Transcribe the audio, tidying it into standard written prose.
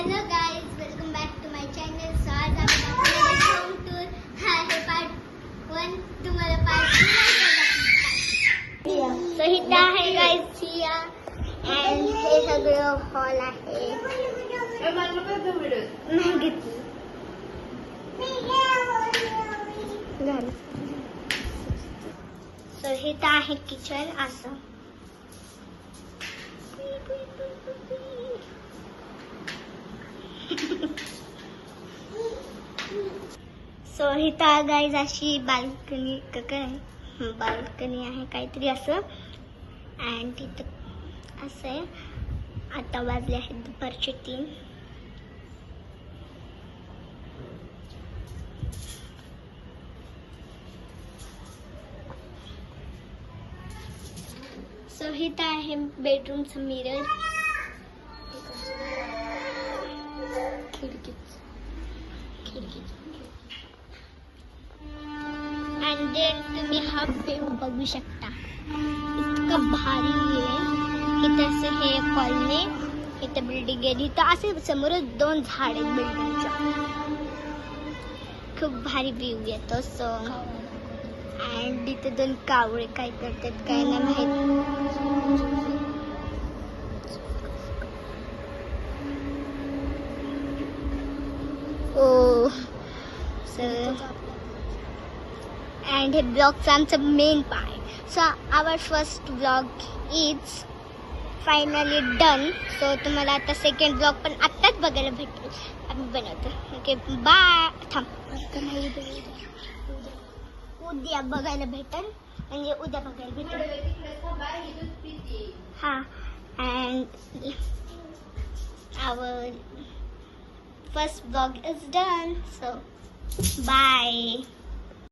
Hello guys, welcome back to my channel. So आज आम्ही home tour हा हे पार्ट 1 तुम्हाला पार्ट 2 सो इथं आहे गाईज सिया अँड हे सगळं हॉल आहे. नाही घेतली सो इथं आहे किचन असं. सो इथं गाईज अशी बाल्कनी बाल्कनी आहे काहीतरी असं. अँड तिथं असं आहे. आता वाजले आहेत दुपारचे 3. सो इथं आहे बेडरूमचं मिरर. खिडकी अँड देन तुम्ही हा व्ह्यू बघू शकता. इतकं भारी आहे. इथं असं हे कॉलनी, इथं बिल्डिंग आहे. इथं असे समोर 2 झाड आहेत बिल्डिंगच्या. खूप भारी व्ह्यू येतो. सो अँड इथं 2 कावळे काय करतात काय नाही माहित. ओ सो अँड हे ब्लॉगचं आमचं main part. So our first blog is finally done. So तुम्हाला आता सेकंड ब्लॉग पण आत्ताच बघायला भेटेल. आम्ही बनवतो. Okay bye. थांब, उद्या बघायला भेटेल. म्हणजे उद्या बघायला भेटेल. हां and our first blog is done. So bye.